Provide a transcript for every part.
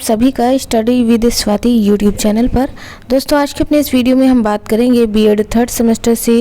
सभी का study with Swati YouTube channel पर। दोस्तों आज के अपने इस वीडियो में हम बात करेंगे बीएड थर्ड सेमेस्टर से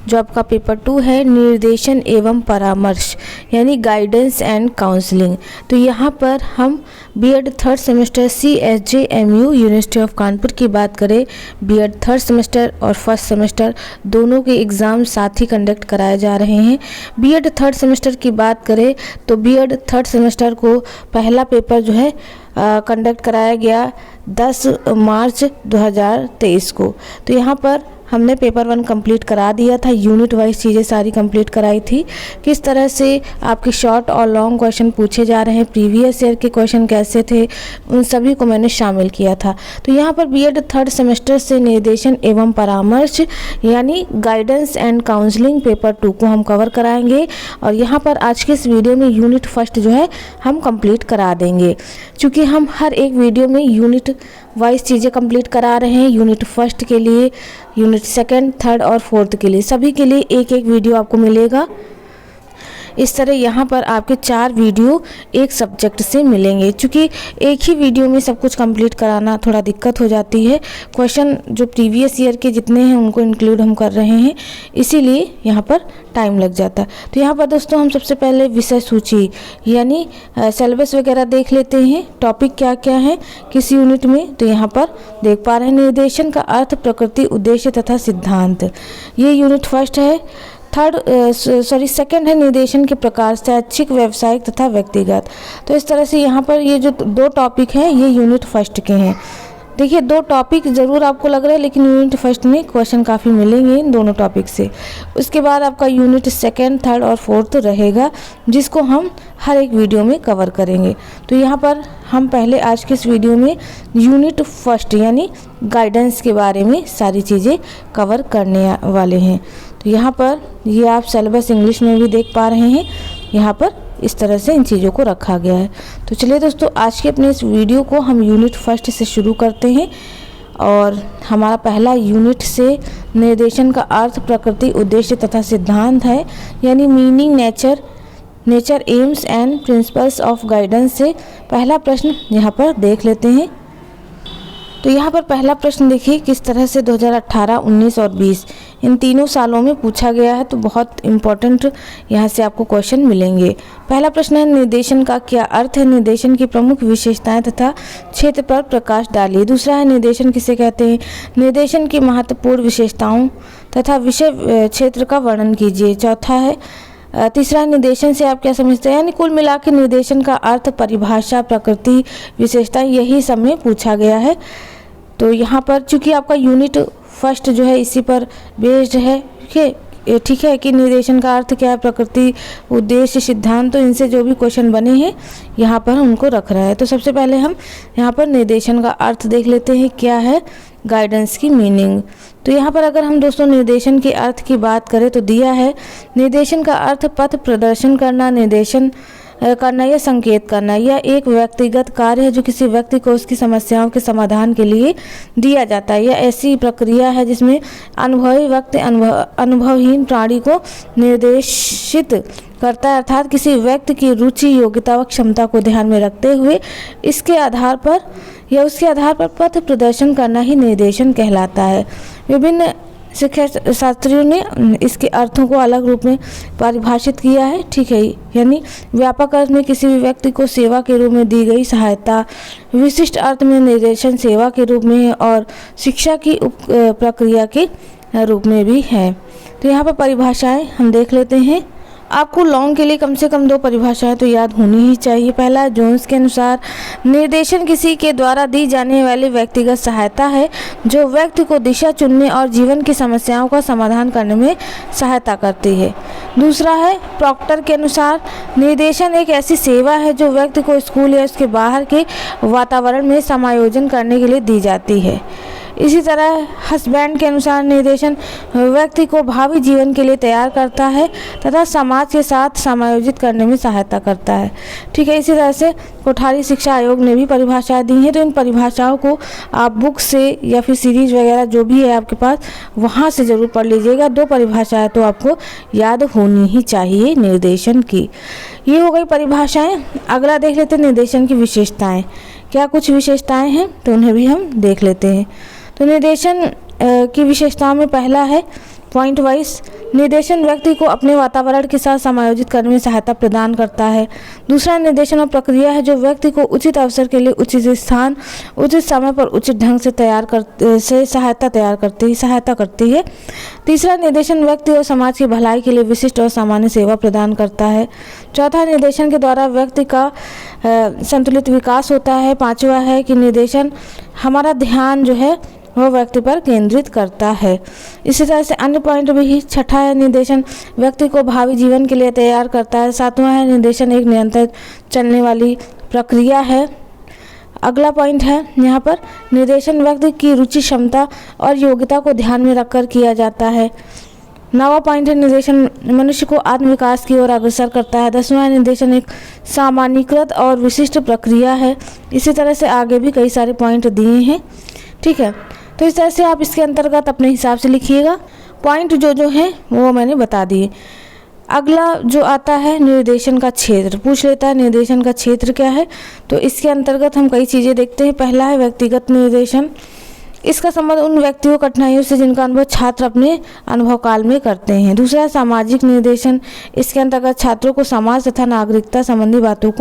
जो आपका पेपर 2 है, निर्देशन एवं परामर्श यानी गाइडेंस एंड काउंसलिंग। तो यहाँ पर हम BEd third semester CSJMU university of Kanpur की बात करें, बीएड थर्ड सेमेस्टर और फर्स्ट सेमेस्टर दोनों के एग्ज़ाम साथ ही कंडक्ट कराए जा रहे हैं। बीएड थर्ड सेमेस्टर की बात करें तो बीएड थर्ड सेमेस्टर को पहला पेपर जो है कंडक्ट कराया गया 10 मार्च 2023 को। तो यहाँ पर हमने पेपर 1 कंप्लीट करा दिया था, यूनिट वाइज चीज़ें सारी कंप्लीट कराई थी। किस तरह से आपके शॉर्ट और लॉन्ग क्वेश्चन पूछे जा रहे हैं, प्रीवियस ईयर के क्वेश्चन कैसे थे, उन सभी को मैंने शामिल किया था। तो यहाँ पर बीएड थर्ड सेमेस्टर से निर्देशन एवं परामर्श यानी गाइडेंस एंड काउंसलिंग पेपर 2 को हम कवर कराएंगे और यहाँ पर आज के इस वीडियो में यूनिट फर्स्ट जो है हम कंप्लीट करा देंगे। चूँकि हम हर एक वीडियो में यूनिट वाइज चीज़ें कंप्लीट करा रहे हैं, यूनिट फर्स्ट के लिए, यूनिट सेकंड, थर्ड और फोर्थ के लिए, सभी के लिए एक एक वीडियो आपको मिलेगा। इस तरह यहाँ पर आपके 4 वीडियो एक सब्जेक्ट से मिलेंगे। चूँकि एक ही वीडियो में सब कुछ कंप्लीट कराना थोड़ा दिक्कत हो जाती है, क्वेश्चन जो प्रीवियस ईयर के जितने हैं उनको इंक्लूड हम कर रहे हैं, इसीलिए यहाँ पर टाइम लग जाता है। तो यहाँ पर दोस्तों हम सबसे पहले विषय सूची यानी सिलेबस वगैरह देख लेते हैं, टॉपिक क्या क्या है किस यूनिट में। तो यहाँ पर देख पा रहे हैं निर्देशन का अर्थ, प्रकृति, उद्देश्य तथा सिद्धांत, ये यूनिट फर्स्ट है। सेकंड है निर्देशन के प्रकार, शैक्षिक, व्यावसायिक तथा व्यक्तिगत। तो इस तरह से यहाँ पर ये जो 2 टॉपिक हैं ये यूनिट फर्स्ट के हैं। देखिए 2 टॉपिक ज़रूर आपको लग रहा है, लेकिन यूनिट फर्स्ट में क्वेश्चन काफ़ी मिलेंगे इन दोनों टॉपिक से। उसके बाद आपका यूनिट सेकंड, थर्ड और फोर्थ रहेगा, जिसको हम हर एक वीडियो में कवर करेंगे। तो यहाँ पर हम पहले आज के इस वीडियो में यूनिट फर्स्ट यानी गाइडेंस के बारे में सारी चीज़ें कवर करने वाले हैं। तो यहाँ पर ये आप सिलेबस इंग्लिश में भी देख पा रहे हैं, यहाँ पर इस तरह से इन चीज़ों को रखा गया है। तो चलिए दोस्तों आज के अपने इस वीडियो को हम यूनिट फर्स्ट से शुरू करते हैं और हमारा पहला यूनिट से निर्देशन का अर्थ, प्रकृति, उद्देश्य तथा सिद्धांत है यानी meaning, nature, AIIMS and principles of guidance से पहला प्रश्न यहाँ पर देख लेते हैं। तो यहाँ पर पहला प्रश्न देखिए किस तरह से 2018, 19 और 20 इन तीनों सालों में पूछा गया है। तो बहुत इम्पोर्टेंट यहाँ से आपको क्वेश्चन मिलेंगे। पहला प्रश्न है निर्देशन का क्या अर्थ है, निर्देशन की प्रमुख विशेषताएं तथा क्षेत्र पर प्रकाश डालिए। दूसरा है निर्देशन किसे कहते हैं, निर्देशन की महत्वपूर्ण विशेषताओं तथा विषय क्षेत्र का वर्णन कीजिए। चौथा है तीसरा निर्देशन से आप क्या समझते हैं, यानी कुल मिलाकर निर्देशन का अर्थ, परिभाषा, प्रकृति, विशेषता, यही सब में पूछा गया है। तो यहाँ पर चूंकि आपका यूनिट फर्स्ट जो है इसी पर बेस्ड है, ठीक है कि निर्देशन का अर्थ क्या है, प्रकृति, उद्देश्य, सिद्धांत, तो इनसे जो भी क्वेश्चन बने हैं यहाँ पर उनको रख रहा है। तो सबसे पहले हम यहाँ पर निर्देशन का अर्थ देख लेते हैं, क्या है गाइडेंस की मीनिंग। तो यहाँ पर अगर हम दोस्तों निर्देशन के अर्थ की बात करें तो दिया है निर्देशन का अर्थ पथ प्रदर्शन करना, निर्देशन करना या संकेत करना। यह एक व्यक्तिगत कार्य है जो किसी व्यक्ति को उसकी समस्याओं के समाधान के लिए दिया जाता है। यह ऐसी प्रक्रिया है जिसमें अनुभवी व्यक्ति अनुभवहीन प्राणी को निर्देशित करता है, अर्थात किसी व्यक्ति की रुचि, योग्यता व क्षमता को ध्यान में रखते हुए इसके आधार पर या उसके आधार पर पथ प्रदर्शन करना ही निर्देशन कहलाता है। विभिन्न शिक्षा शास्त्रियों ने इसके अर्थों को अलग रूप में परिभाषित किया है, ठीक है, यानी व्यापक अर्थ में किसी भी व्यक्ति को सेवा के रूप में दी गई सहायता, विशिष्ट अर्थ में निर्देशन सेवा के रूप में है और शिक्षा की प्रक्रिया के रूप में भी है। तो यहाँ पर परिभाषाएं हम देख लेते हैं। आपको लॉन्ग के लिए कम से कम 2 परिभाषाएं तो याद होनी ही चाहिए। पहला जोन्स के अनुसार निर्देशन किसी के द्वारा दी जाने वाली व्यक्तिगत सहायता है जो व्यक्ति को दिशा चुनने और जीवन की समस्याओं का समाधान करने में सहायता करती है। दूसरा है प्रॉक्टर के अनुसार निर्देशन एक ऐसी सेवा है जो व्यक्ति को स्कूल या उसके बाहर के वातावरण में समायोजन करने के लिए दी जाती है। इसी तरह हस्बैंड के अनुसार निर्देशन व्यक्ति को भावी जीवन के लिए तैयार करता है तथा समाज के साथ समायोजित करने में सहायता करता है, ठीक है। इसी तरह से कोठारी शिक्षा आयोग ने भी परिभाषाएं दी हैं। तो इन परिभाषाओं को आप बुक से या फिर सीरीज वगैरह जो भी है आपके पास वहाँ से ज़रूर पढ़ लीजिएगा। 2 परिभाषाएं तो आपको याद होनी ही चाहिए निर्देशन की। ये हो गई परिभाषाएं। अगला देख लेते हैं निर्देशन की विशेषताएं। क्या कुछ विशेषताएं हैं, तो उन्हें भी हम देख लेते हैं। तो निर्देशन की विशेषताओं में पहला है पॉइंट वाइज, निर्देशन व्यक्ति को अपने वातावरण के साथ समायोजित करने में सहायता प्रदान करता है। दूसरा निर्देशन और प्रक्रिया है जो व्यक्ति को उचित अवसर के लिए उचित स्थान, उचित समय पर उचित ढंग से सहायता करती है। तीसरा निर्देशन व्यक्ति और समाज की भलाई के लिए विशिष्ट और सामान्य सेवा प्रदान करता है। चौथा, निर्देशन के द्वारा व्यक्ति का संतुलित विकास होता है। पांचवा है कि निर्देशन हमारा ध्यान जो है वह व्यक्ति पर केंद्रित करता है। इसी तरह से अन्य पॉइंट भी। छठा है निर्देशन व्यक्ति को भावी जीवन के लिए तैयार करता है। सातवां है निर्देशन एक निरंतर चलने वाली प्रक्रिया है। अगला पॉइंट है यहाँ पर, निर्देशन व्यक्ति की रुचि, क्षमता और योग्यता को ध्यान में रखकर किया जाता है। 9वां पॉइंट है, निर्देशन मनुष्य को आत्मविकास की ओर अग्रसर करता है। 10वां निर्देशन एक सामान्यीकृत और विशिष्ट प्रक्रिया है। इसी तरह से आगे भी कई सारे पॉइंट दिए हैं, ठीक है। तो इस तरह से आप इसके अंतर्गत अपने हिसाब से लिखिएगा। पॉइंट जो है वो मैंने बता दिए। अगला जो आता है निर्देशन का क्षेत्र, पूछ लेता है निर्देशन का क्षेत्र क्या है। तो इसके अंतर्गत हम कई चीज़ें देखते हैं। पहला है व्यक्तिगत निर्देशन, इसका संबंध उन व्यक्तियों कठिनाइयों से जिनका अनुभव छात्र अपने अनुभव काल में करते हैं। दूसरा है सामाजिक निर्देशन, इसके अंतर्गत छात्रों को समाज तथा नागरिकता संबंधी बातों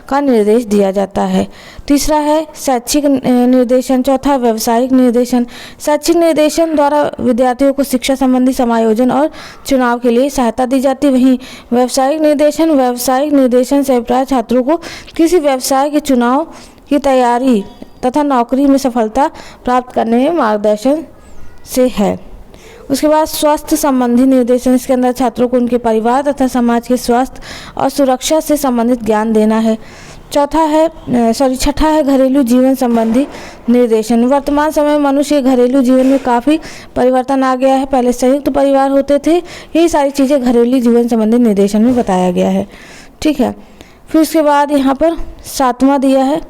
का निर्देश दिया जाता है। तीसरा है शैक्षिक निर्देशन। चौथा व्यावसायिक निर्देशन, शैक्षिक निर्देशन द्वारा विद्यार्थियों को शिक्षा संबंधी समायोजन और चुनाव के लिए सहायता दी जाती है। वहीं व्यावसायिक निर्देशन से अभिप्राय छात्रों को किसी व्यवसाय के चुनाव की तैयारी तथा नौकरी में सफलता प्राप्त करने में मार्गदर्शन से है। उसके बाद स्वास्थ्य संबंधी निर्देशन, इसके अंदर छात्रों को उनके परिवार तथा समाज के स्वास्थ्य और सुरक्षा से संबंधित ज्ञान देना है। छठा है घरेलू जीवन संबंधी निर्देशन। वर्तमान समय में मनुष्य के घरेलू जीवन में काफ़ी परिवर्तन आ गया है। पहले संयुक्त परिवार होते थे, यही सारी चीज़ें घरेलू जीवन संबंधी निर्देशन में बताया गया है, ठीक है। फिर उसके बाद यहाँ पर 7वां दिया है,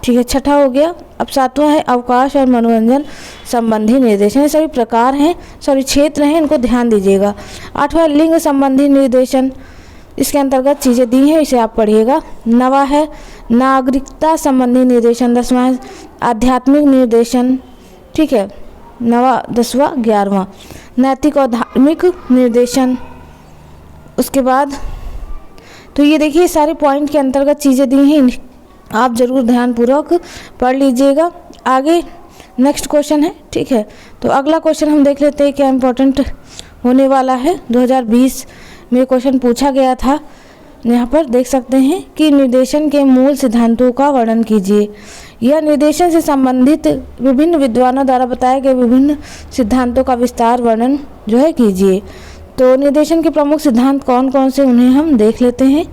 ठीक है, छठा हो गया। अब 7वां है अवकाश और मनोरंजन संबंधी निर्देशन। ये सभी प्रकार हैं, क्षेत्र हैं, इनको ध्यान दीजिएगा। 8वां लिंग संबंधी निर्देशन, इसके अंतर्गत चीज़ें दी हैं, इसे आप पढ़िएगा। 9वां है नागरिकता संबंधी निर्देशन। 10वां है आध्यात्मिक निर्देशन, ठीक है। 9वां 10वां 11वां नैतिक और धार्मिक निर्देशन। उसके बाद तो ये देखिए सारे पॉइंट के अंतर्गत चीज़ें दी हैं, आप ज़रूर ध्यानपूर्वक पढ़ लीजिएगा। आगे नेक्स्ट क्वेश्चन है, ठीक है। तो अगला क्वेश्चन हम देख लेते हैं क्या इम्पोर्टेंट होने वाला है। 2020 में क्वेश्चन पूछा गया था, यहाँ पर देख सकते हैं कि निर्देशन के मूल सिद्धांतों का वर्णन कीजिए। यह निर्देशन से संबंधित विभिन्न विद्वानों द्वारा बताए गए विभिन्न सिद्धांतों का विस्तार वर्णन जो है कीजिए। तो निर्देशन के प्रमुख सिद्धांत कौन कौन से, उन्हें हम देख लेते हैं।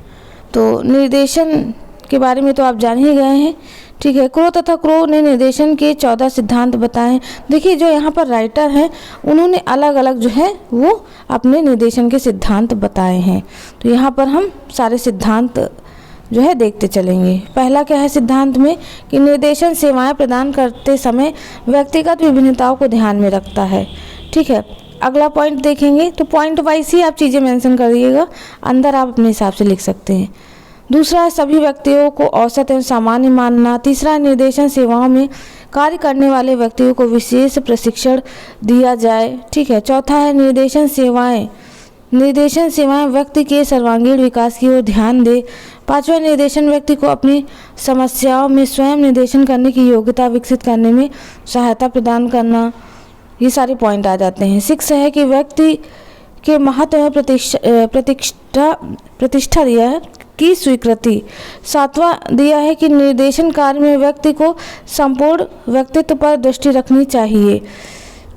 तो निर्देशन के बारे में तो आप जान ही गए हैं, ठीक है। क्रो तथा क्रो ने निर्देशन के 14 सिद्धांत बताए। देखिए जो यहाँ पर राइटर हैं उन्होंने अलग अलग जो है वो अपने निर्देशन के सिद्धांत बताए हैं। तो यहाँ पर हम सारे सिद्धांत जो है देखते चलेंगे। पहला क्या है सिद्धांत में कि निर्देशन सेवाएं प्रदान करते समय व्यक्तिगत विभिन्नताओं को ध्यान में रखता है, ठीक है। अगला पॉइंट देखेंगे तो पॉइंट वाइज ही आप चीज़ें मेंशन करिएगा, अंदर आप अपने हिसाब से लिख सकते हैं। दूसरा है सभी व्यक्तियों को औसत एवं सामान्य मानना। तीसरा है निर्देशन सेवाओं में कार्य करने वाले व्यक्तियों को विशेष प्रशिक्षण दिया जाए, ठीक है। चौथा है निर्देशन सेवाएं व्यक्ति के सर्वांगीण विकास की ओर ध्यान दे। पांचवा निर्देशन व्यक्ति को अपनी समस्याओं में स्वयं निर्देशन करने की योग्यता विकसित करने में सहायता प्रदान करना। ये सारे पॉइंट आ जाते हैं। 6 है कि व्यक्ति के महत्व एवं प्रतिष्ठा दिया है की स्वीकृति। 7वां दिया है कि निर्देशन कार्य में व्यक्ति को संपूर्ण व्यक्तित्व पर दृष्टि रखनी चाहिए,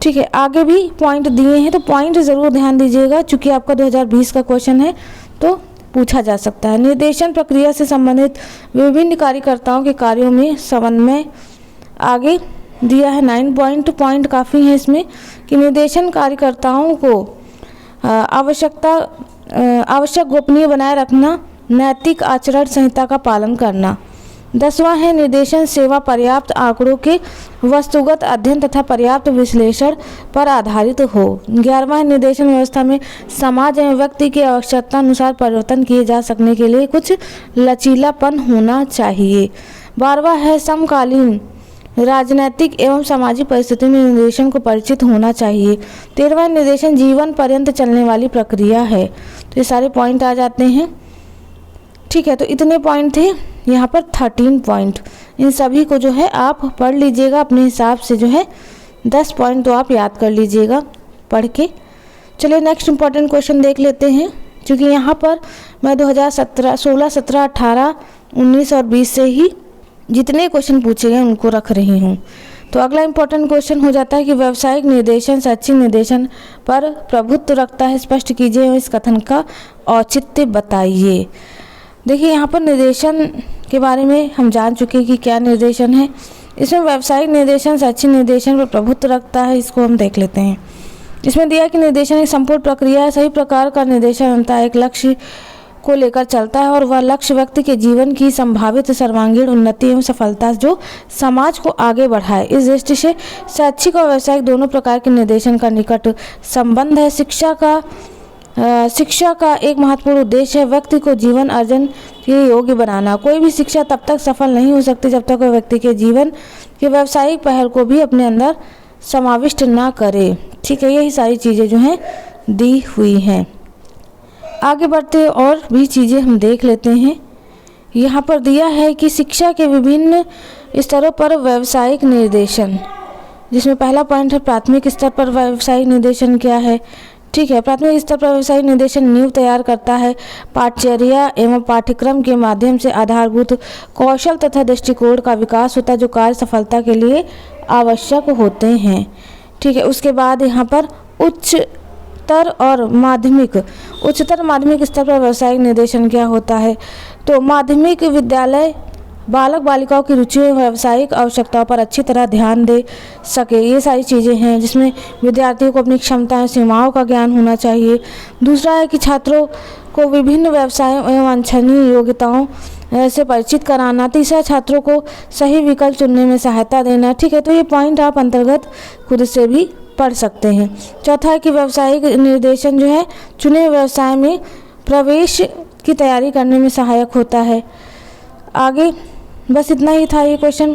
ठीक है। आगे भी पॉइंट दिए हैं तो पॉइंट ज़रूर ध्यान दीजिएगा, चूँकि आपका 2020 का क्वेश्चन है तो पूछा जा सकता है। निर्देशन प्रक्रिया से संबंधित विभिन्न कार्यकर्ताओं के कार्यों में समन्वय। आगे दिया है 9 पॉइंट काफ़ी हैं इसमें कि निर्देशन कार्यकर्ताओं को आवश्यक गोपनीय बनाए रखना, नैतिक आचरण संहिता का पालन करना। 10वां है निर्देशन सेवा पर्याप्त आंकड़ों के वस्तुगत अध्ययन तथा पर्याप्त विश्लेषण पर आधारित हो। 11वां है निर्देशन व्यवस्था में समाज एवं व्यक्ति की आवश्यकता अनुसार परिवर्तन किए जा सकने के लिए कुछ लचीलापन होना चाहिए। 12वां है समकालीन राजनैतिक एवं सामाजिक परिस्थितियों में निर्देशन को परिचित होना चाहिए। 13वां निर्देशन जीवन पर्यंत चलने वाली प्रक्रिया है। तो ये सारे पॉइंट आ जाते हैं। ठीक है, तो इतने पॉइंट थे यहाँ पर 13 पॉइंट। इन सभी को जो है आप पढ़ लीजिएगा अपने हिसाब से, जो है 10 पॉइंट तो आप याद कर लीजिएगा पढ़ के। चलिए नेक्स्ट इंपॉर्टेंट क्वेश्चन देख लेते हैं, क्योंकि यहाँ पर मैं 2017, 16, 17, 18, 19 और 20 से ही जितने क्वेश्चन पूछे गए उनको रख रही हूँ। तो अगला इंपॉर्टेंट क्वेश्चन हो जाता है कि व्यावसायिक निर्देशन शैक्षिक निर्देशन पर प्रभुत्व रखता है, स्पष्ट कीजिए और इस कथन का औचित्य बताइए। देखिए यहाँ पर निर्देशन के बारे में हम जान चुके हैं कि क्या निर्देशन है। इसमें व्यावसायिक निर्देशन शैक्षिक निर्देशन पर प्रभुत्व रखता है, इसको हम देख लेते हैं। इसमें दिया कि निर्देशन एक संपूर्ण प्रक्रिया है, सही प्रकार का निर्देशन अंततः एक लक्ष्य को लेकर चलता है और वह लक्ष्य व्यक्ति के जीवन की संभावित सर्वांगीण उन्नति एवं सफलता जो समाज को आगे बढ़ाए। इस दृष्टि से शैक्षिक और व्यावसायिक दोनों प्रकार के निर्देशन का निकट संबंध है। शिक्षा का एक महत्वपूर्ण उद्देश्य है व्यक्ति को जीवन अर्जन के योग्य बनाना। कोई भी शिक्षा तब तक सफल नहीं हो सकती जब तक वह व्यक्ति के जीवन के व्यावसायिक पहल को भी अपने अंदर समाविष्ट ना करे। ठीक है, यही सारी चीज़ें जो हैं दी हुई हैं। आगे बढ़ते और भी चीज़ें हम देख लेते हैं। यहाँ पर दिया है कि शिक्षा के विभिन्न स्तरों पर व्यावसायिक निर्देशन, जिसमें पहला पॉइंट है प्राथमिक स्तर पर व्यावसायिक निर्देशन क्या है। ठीक है, प्राथमिक स्तर पर व्यावसायिक निर्देशन नींव तैयार करता है। पाठचर्या एवं पाठ्यक्रम के माध्यम से आधारभूत कौशल तथा दृष्टिकोण का विकास होता है जो कार्य सफलता के लिए आवश्यक होते हैं। ठीक है, उसके बाद यहाँ पर उच्चतर माध्यमिक स्तर पर व्यावसायिक निर्देशन क्या होता है। तो माध्यमिक विद्यालय बालक बालिकाओं की रुचि एवं व्यावसायिक आवश्यकताओं पर अच्छी तरह ध्यान दे सके, ये सारी चीज़ें हैं जिसमें विद्यार्थियों को अपनी क्षमताएं सीमाओं का ज्ञान होना चाहिए। दूसरा है कि छात्रों को विभिन्न व्यवसायों एवं वांछनीय योग्यताओं से परिचित कराना। तीसरा, छात्रों को सही विकल्प चुनने में सहायता देना। ठीक है, तो ये पॉइंट आप अंतर्गत खुद से भी पढ़ सकते हैं। चौथा है कि व्यावसायिक निर्देशन जो है चुने व्यवसाय में प्रवेश की तैयारी करने में सहायक होता है। आगे बस इतना ही था ये क्वेश्चन।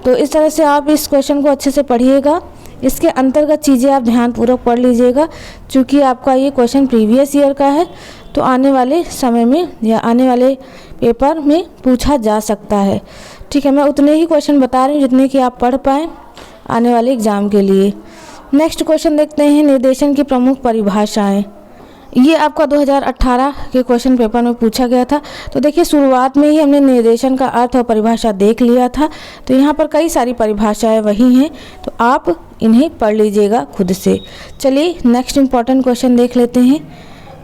तो इस तरह से आप इस क्वेश्चन को अच्छे से पढ़िएगा। इसके अंतर्गत चीज़ें आप ध्यानपूर्वक पढ़ लीजिएगा, क्योंकि आपका ये क्वेश्चन प्रीवियस ईयर का है, तो आने वाले समय में या आने वाले पेपर में पूछा जा सकता है। ठीक है, मैं उतने ही क्वेश्चन बता रही हूँ जितने कि आप पढ़ पाएँ आने वाले एग्ज़ाम के लिए। नेक्स्ट क्वेश्चन देखते हैं, निर्देशन की प्रमुख परिभाषाएँ। ये आपका 2018 के क्वेश्चन पेपर में पूछा गया था। तो देखिए शुरुआत में ही हमने निर्देशन का अर्थ और परिभाषा देख लिया था, तो यहाँ पर कई सारी परिभाषाएं वही हैं, तो आप इन्हें पढ़ लीजिएगा खुद से। चलिए नेक्स्ट इम्पॉर्टेंट क्वेश्चन देख लेते हैं।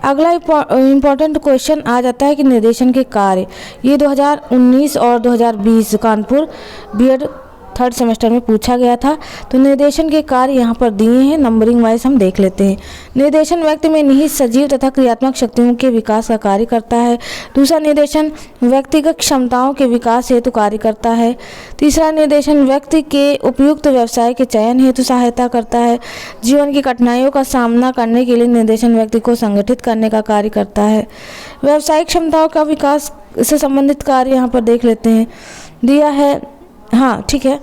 अगला इम्पॉर्टेंट क्वेश्चन आ जाता है कि निर्देशन के कार्य। ये 2019 और 2020 कानपुर बीएड थर्ड सेमेस्टर में पूछा गया था। तो निर्देशन के कार्य यहाँ पर दिए हैं, नंबरिंग वाइज हम देख लेते हैं। निर्देशन व्यक्ति में निहित सजीव तथा क्रियात्मक शक्तियों के विकास का कार्य करता है। दूसरा, निर्देशन व्यक्तिगत क्षमताओं के विकास हेतु कार्य करता है। तीसरा, निर्देशन व्यक्ति के उपयुक्त व्यवसाय के चयन हेतु सहायता करता है। जीवन की कठिनाइयों का सामना करने के लिए निर्देशन व्यक्ति को संगठित करने का कार्य करता है। व्यावसायिक क्षमताओं का विकास से संबंधित कार्य यहाँ पर देख लेते हैं, दिया है। हाँ ठीक है,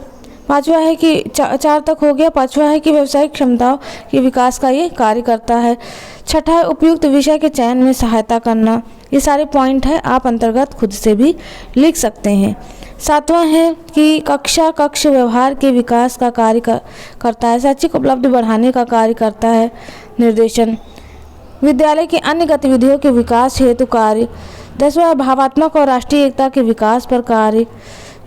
पांचवा है कि चार तक हो गया। पांचवा है कि व्यावसायिक क्षमताओं के विकास का ये कार्य करता है। छठा है उपयुक्त विषय के चयन में सहायता करना। ये सारे पॉइंट है, आप अंतर्गत खुद से भी लिख सकते हैं। सातवां है कि कक्ष व्यवहार के विकास का कार्य करता है। शैक्षिक उपलब्धि बढ़ाने का कार्य करता है निर्देशन। विद्यालय की अन्य गतिविधियों के विकास हेतु कार्य। 10वां भावात्मक और राष्ट्रीय एकता के विकास पर कार्य।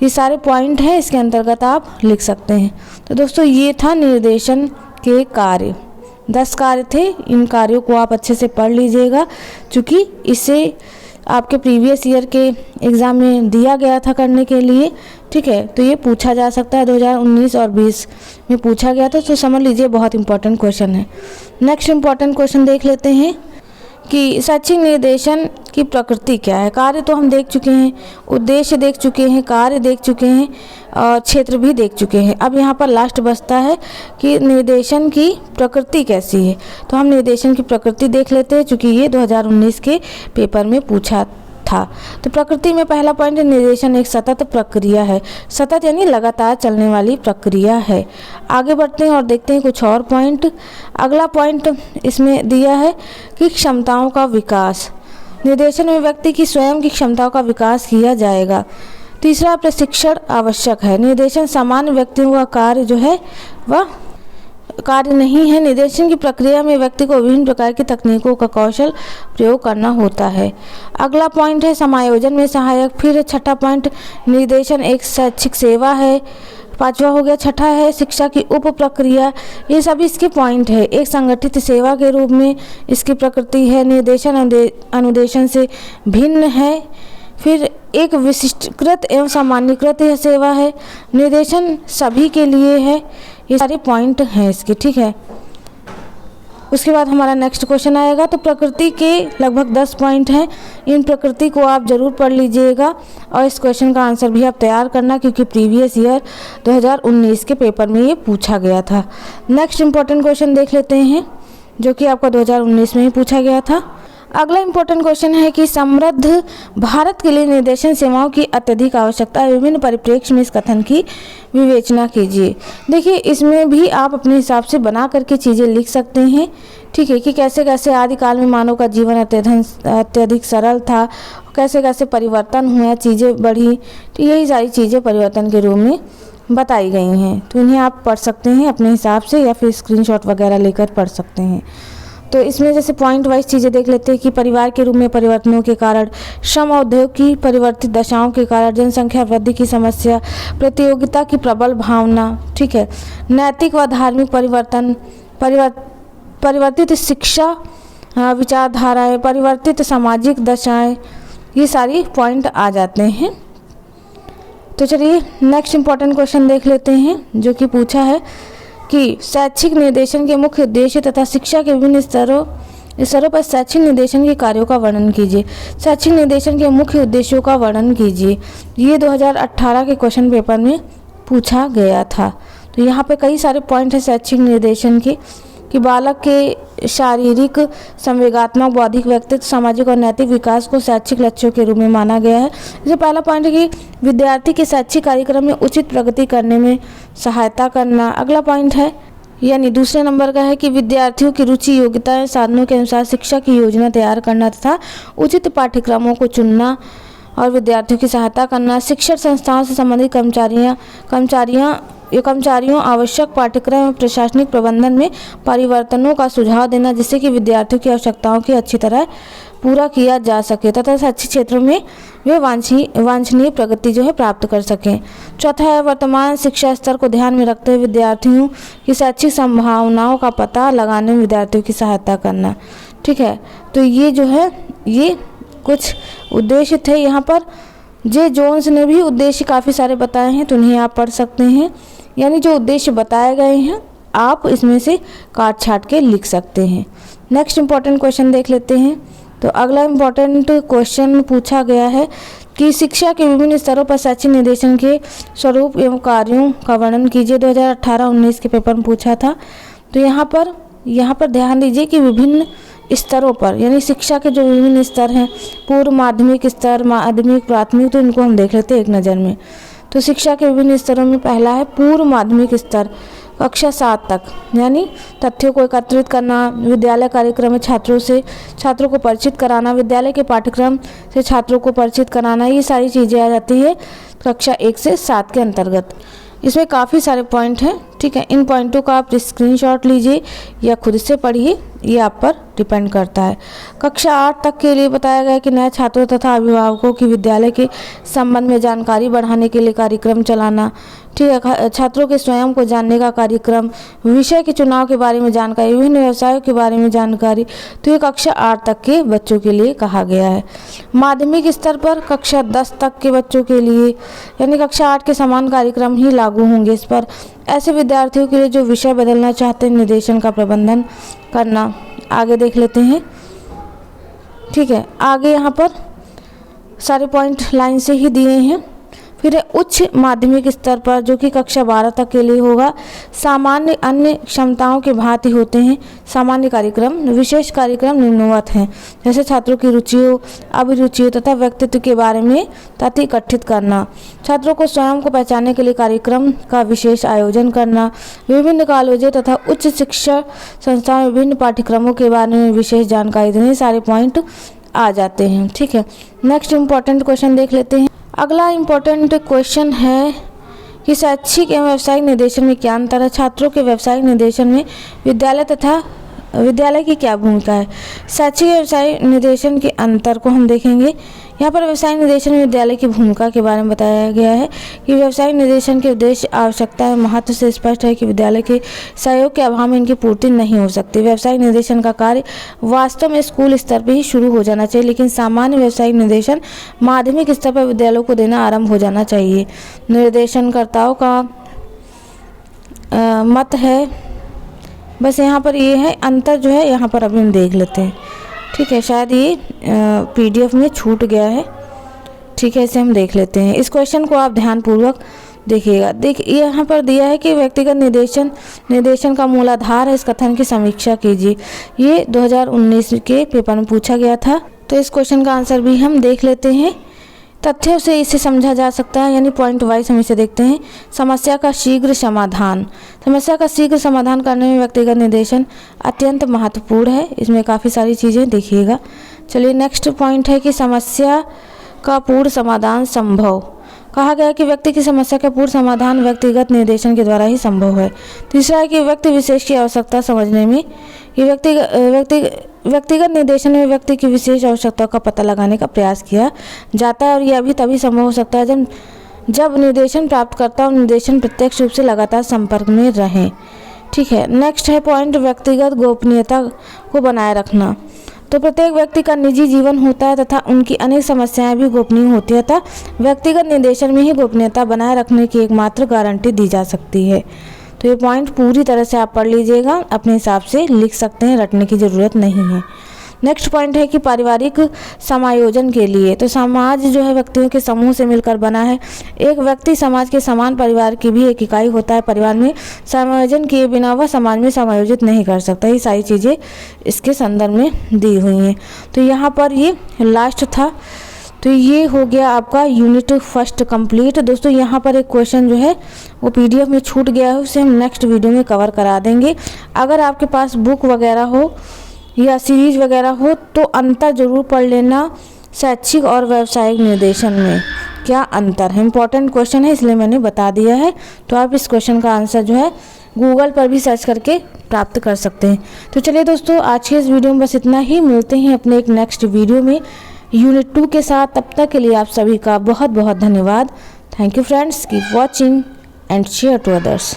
ये सारे पॉइंट हैं, इसके अंतर्गत आप लिख सकते हैं। तो दोस्तों ये था निर्देशन के कार्य, 10 कार्य थे। इन कार्यों को आप अच्छे से पढ़ लीजिएगा, क्योंकि इसे आपके प्रीवियस ईयर के एग्ज़ाम में दिया गया था करने के लिए। ठीक है, तो ये पूछा जा सकता है, 2019 और 20 में पूछा गया था, तो समझ लीजिए बहुत इंपॉर्टेंट क्वेश्चन है। नेक्स्ट इंपॉर्टेंट क्वेश्चन देख लेते हैं कि शैक्षिक निर्देशन की प्रकृति क्या है। कार्य तो हम देख चुके हैं, उद्देश्य देख चुके हैं, कार्य देख चुके हैं और क्षेत्र भी देख चुके हैं। अब यहाँ पर लास्ट बचता है कि निर्देशन की प्रकृति कैसी है। तो हम निर्देशन की प्रकृति देख लेते हैं, क्योंकि ये 2019 के पेपर में पूछा था। तो प्रकृति में पहला पॉइंट, निर्देशन एक सतत प्रक्रिया है। सतत यानी लगातार चलने वाली प्रक्रिया है। आगे बढ़ते हैं और देखते हैं कुछ और पॉइंट। अगला पॉइंट इसमें दिया है कि क्षमताओं का विकास। निर्देशन में व्यक्ति की स्वयं की क्षमताओं का विकास किया जाएगा। तीसरा, प्रशिक्षण आवश्यक है। निर्देशन सामान्य व्यक्तियों का कार्य जो है वह कार्य नहीं है। निर्देशन की प्रक्रिया में व्यक्ति को विभिन्न प्रकार की तकनीकों का कौशल प्रयोग करना होता है। अगला पॉइंट है समायोजन में सहायक। फिर छठा पॉइंट, निर्देशन एक शैक्षिक सेवा है। पांचवा हो गया। छठा है शिक्षा की उप प्रक्रिया। ये सभी इसके पॉइंट है। एक संगठित सेवा के रूप में इसकी प्रकृति है। निर्देशन अनुदेशन से भिन्न है। फिर एक विशिष्टकृत एवं सामान्यकृत यह सेवा है। निर्देशन सभी के लिए है। ये सारे पॉइंट हैं इसके, ठीक है। उसके बाद हमारा नेक्स्ट क्वेश्चन आएगा। तो प्रकृति के लगभग 10 पॉइंट हैं। इन प्रकृति को आप जरूर पढ़ लीजिएगा और इस क्वेश्चन का आंसर भी आप तैयार करना, क्योंकि प्रीवियस ईयर 2019 के पेपर में ये पूछा गया था। नेक्स्ट इंपॉर्टेंट क्वेश्चन देख लेते हैं, जो कि आपका 2019 में ही पूछा गया था। अगला इंपॉर्टेंट क्वेश्चन है कि समृद्ध भारत के लिए निर्देशन सेवाओं की अत्यधिक आवश्यकता है। विभिन्न परिप्रेक्ष्य में इस कथन की विवेचना कीजिए। देखिए, इसमें भी आप अपने हिसाब से बना करके चीज़ें लिख सकते हैं, ठीक है, कि कैसे कैसे आदिकाल में मानव का जीवन अत्यधिक सरल था, कैसे कैसे परिवर्तन हुआ, चीज़ें बढ़ी। तो यही सारी चीज़ें परिवर्तन के रूप में बताई गई हैं। तो इन्हें आप पढ़ सकते हैं अपने हिसाब से, या फिर स्क्रीनशॉट वगैरह लेकर पढ़ सकते हैं। तो इसमें जैसे पॉइंट वाइज चीज़ें देख लेते हैं कि परिवार के रूप में परिवर्तनों के कारण, श्रम और उद्योग की परिवर्तित दशाओं के कारण, जनसंख्या वृद्धि की समस्या, प्रतियोगिता की प्रबल भावना, ठीक है, नैतिक व धार्मिक परिवर्तन, परिवर्तित शिक्षा विचारधाराएं, परिवर्तित सामाजिक दशाएं, ये सारी पॉइंट आ जाते हैं। तो चलिए नेक्स्ट इंपॉर्टेंट क्वेश्चन देख लेते हैं, जो कि पूछा है कि शैक्षिक निर्देशन के मुख्य उद्देश्य तथा शिक्षा के विभिन्न स्तरों पर शैक्षिक निर्देशन के कार्यों का वर्णन कीजिए। शैक्षिक निर्देशन के मुख्य उद्देश्यों का वर्णन कीजिए। ये 2018 के क्वेश्चन पेपर में पूछा गया था। तो यहाँ पे कई सारे पॉइंट है शैक्षिक निर्देशन के, कि बालक के शारीरिक, संवेगात्मक, बौद्धिक, व्यक्तित्व, सामाजिक और नैतिक विकास को शैक्षिक लक्ष्यों के रूप में माना गया है। जैसे पहला पॉइंट है कि विद्यार्थी के शैक्षिक कार्यक्रम में उचित प्रगति करने में सहायता करना। अगला पॉइंट है, यानी दूसरे नंबर का है कि विद्यार्थियों की रुचि, योग्यता, साधनों के अनुसार शिक्षा की योजना तैयार करना तथा उचित पाठ्यक्रमों को चुनना और विद्यार्थियों की सहायता करना। शिक्षण संस्थाओं से संबंधित कर्मचारियों आवश्यक पाठ्यक्रम एवं प्रशासनिक प्रबंधन में परिवर्तनों का सुझाव देना, जिससे कि विद्यार्थियों की आवश्यकताओं की अच्छी तरह पूरा किया जा सके तथा शैक्षिक क्षेत्रों में वे वांछनीय प्रगति जो है प्राप्त कर सकें। चौथा है, वर्तमान शिक्षा स्तर को ध्यान में रखते हुए विद्यार्थियों की शैक्षिक संभावनाओं का पता लगाने में विद्यार्थियों की सहायता करना, ठीक है। तो ये जो है ये कुछ उद्देश्य थे। यहाँ पर जे जोन्स ने भी उद्देश्य काफ़ी सारे बताए हैं, तो उन्हें आप पढ़ सकते हैं। यानी जो उद्देश्य बताए गए हैं आप इसमें से काट छाट के लिख सकते हैं। नेक्स्ट इंपॉर्टेंट क्वेश्चन देख लेते हैं। तो अगला इंपॉर्टेंट क्वेश्चन पूछा गया है कि शिक्षा के विभिन्न स्तरों पर शैक्षिक निर्देशन के स्वरूप एवं कार्यों का वर्णन कीजिए। 2018-19 के पेपर में पूछा था। तो यहाँ पर ध्यान दीजिए कि विभिन्न स्तरों पर, यानी शिक्षा के जो विभिन्न स्तर हैं, पूर्व माध्यमिक स्तर, माध्यमिक, प्राथमिक, तो इनको हम देख लेते हैं एक नज़र में। तो शिक्षा के विभिन्न स्तरों में पहला है पूर्व माध्यमिक स्तर, कक्षा 7 तक, यानी तथ्यों को एकत्रित करना, विद्यालय कार्यक्रम में छात्रों को परिचित कराना, विद्यालय के पाठ्यक्रम से छात्रों को परिचित कराना, ये सारी चीज़ें आ जाती है कक्षा 1 से 7 के अंतर्गत। इसमें काफ़ी सारे पॉइंट हैं, ठीक है। इन पॉइंटों का आप स्क्रीनशॉट लीजिए या खुद से पढ़िए, ये आप पर डिपेंड करता है। कक्षा 8 तक के लिए बताया गया कि नए छात्रों तथा अभिभावकों की विद्यालय के संबंध में जानकारी बढ़ाने के लिए कार्यक्रम चलाना, ठीक है। छात्रों के स्वयं को जानने का कार्यक्रम, विषय के चुनाव के बारे में जानकारी, विभिन्न व्यवसायों के बारे में जानकारी, तो ये कक्षा 8 तक के बच्चों के लिए कहा गया है। माध्यमिक स्तर पर कक्षा 10 तक के बच्चों के लिए, यानी कक्षा 8 के समान कार्यक्रम ही लागू होंगे इस पर। ऐसे विद्यार्थियों के लिए जो विषय बदलना चाहते हैं, निर्देशन का प्रबंधन करना। आगे देख लेते हैं, ठीक है। आगे यहाँ पर सारे पॉइंट लाइन से ही दिए हैं। फिर फिर है उच्च माध्यमिक स्तर पर, जो कि कक्षा 12 तक के लिए होगा। सामान्य अन्य क्षमताओं के भांति होते हैं सामान्य कार्यक्रम। विशेष कार्यक्रम निम्नवत हैं, जैसे छात्रों की रुचियों, अभिरुचियों तथा व्यक्तित्व के बारे में तथ्य इकट्ठित करना, छात्रों को स्वयं को पहचानने के लिए कार्यक्रम का विशेष आयोजन करना, विभिन्न कॉलेजों तथा उच्च शिक्षा संस्थाओं में विभिन्न पाठ्यक्रमों के बारे में विशेष जानकारी देने, सारे पॉइंट आ जाते हैं। ठीक है, नेक्स्ट इम्पॉर्टेंट क्वेश्चन देख लेते हैं। अगला इम्पॉर्टेंट क्वेश्चन है कि शैक्षिक एवं व्यावसायिक निर्देशन में क्या अंतर है। छात्रों के व्यावसायिक निर्देशन में विद्यालय की क्या भूमिका है। शैक्षिक व्यवसायिक निर्देशन के अंतर को हम देखेंगे। यहाँ पर व्यवसायिक निर्देशन में विद्यालय की भूमिका के बारे में बताया गया है कि व्यवसायिक निर्देशन के उद्देश्य, आवश्यकता और महत्व से स्पष्ट है कि विद्यालय के सहयोग के अभाव में इनकी पूर्ति नहीं हो सकती। व्यवसायिक निर्देशन का कार्य वास्तव में स्कूल स्तर पर ही शुरू हो जाना चाहिए, लेकिन सामान्य व्यवसायिक निर्देशन माध्यमिक स्तर पर विद्यालयों को देना आरंभ हो जाना चाहिए। निर्देशनकर्ताओं का मत है, बस यहाँ पर ये है अंतर जो है, यहाँ पर अभी हम देख लेते हैं। ठीक है, शायद ये PDF में छूट गया है। ठीक है, इसे हम देख लेते हैं। इस क्वेश्चन को आप ध्यानपूर्वक देखिएगा। देखिए यहाँ पर दिया है कि व्यक्तिगत निर्देशन का मूलाधार है। इस कथन की समीक्षा कीजिए। ये 2019 के पेपर में पूछा गया था, तो इस क्वेश्चन का आंसर भी हम देख लेते हैं। तथ्यों से इसे समझा जा सकता है, यानी पॉइंट वाइज हम इसे देखते हैं। समस्या का शीघ्र समाधान करने में व्यक्तिगत निर्देशन अत्यंत महत्वपूर्ण है। इसमें काफ़ी सारी चीज़ें देखिएगा। चलिए, नेक्स्ट पॉइंट है कि समस्या का पूर्ण समाधान संभव। कहा गया कि व्यक्ति की समस्या का पूर्ण समाधान व्यक्तिगत निर्देशन के द्वारा ही संभव है। तीसरा है कि व्यक्ति विशेष की आवश्यकता समझने में, कि व्यक्तिगत निर्देशन में व्यक्ति की विशेष आवश्यकताओं का पता लगाने का प्रयास किया जाता है, और यह भी तभी संभव हो सकता है जब निर्देशन प्राप्तकर्ता और निर्देशन प्रत्यक्ष रूप से लगातार संपर्क में रहें। ठीक है, नेक्स्ट है पॉइंट व्यक्तिगत गोपनीयता को बनाए रखना। तो प्रत्येक व्यक्ति का निजी जीवन होता है तथा उनकी अनेक समस्याएं भी गोपनीय होती है, तथा व्यक्तिगत निर्देशन में ही गोपनीयता बनाए रखने की एकमात्र गारंटी दी जा सकती है। तो ये पॉइंट पूरी तरह से आप पढ़ लीजिएगा, अपने हिसाब से लिख सकते हैं, रटने की ज़रूरत नहीं है। नेक्स्ट पॉइंट है कि पारिवारिक समायोजन के लिए, तो समाज जो है व्यक्तियों के समूह से मिलकर बना है। एक व्यक्ति समाज के समान परिवार की भी एक इकाई होता है। परिवार में समायोजन किए बिना वह समाज में समायोजित नहीं कर सकता। ये सारी चीज़ें इसके संदर्भ में दी हुई हैं। तो यहाँ पर ये लास्ट था। तो ये हो गया आपका यूनिट फर्स्ट कंप्लीट। दोस्तों, यहाँ पर एक क्वेश्चन जो है वो PDF में छूट गया है, उसे हम नेक्स्ट वीडियो में कवर करा देंगे। अगर आपके पास बुक वगैरह हो या सीरीज वगैरह हो तो अंतर ज़रूर पढ़ लेना, शैक्षिक और व्यावसायिक निर्देशन में क्या अंतर है। इंपॉर्टेंट क्वेश्चन है, इसलिए मैंने बता दिया है। तो आप इस क्वेश्चन का आंसर जो है गूगल पर भी सर्च करके प्राप्त कर सकते हैं। तो चलिए दोस्तों, आज के इस वीडियो में बस इतना ही। मिलते हैं अपने एक नेक्स्ट वीडियो में यूनिट 2 के साथ। तब तक के लिए आप सभी का बहुत बहुत धन्यवाद। Thank you friends, keep watching and share to others.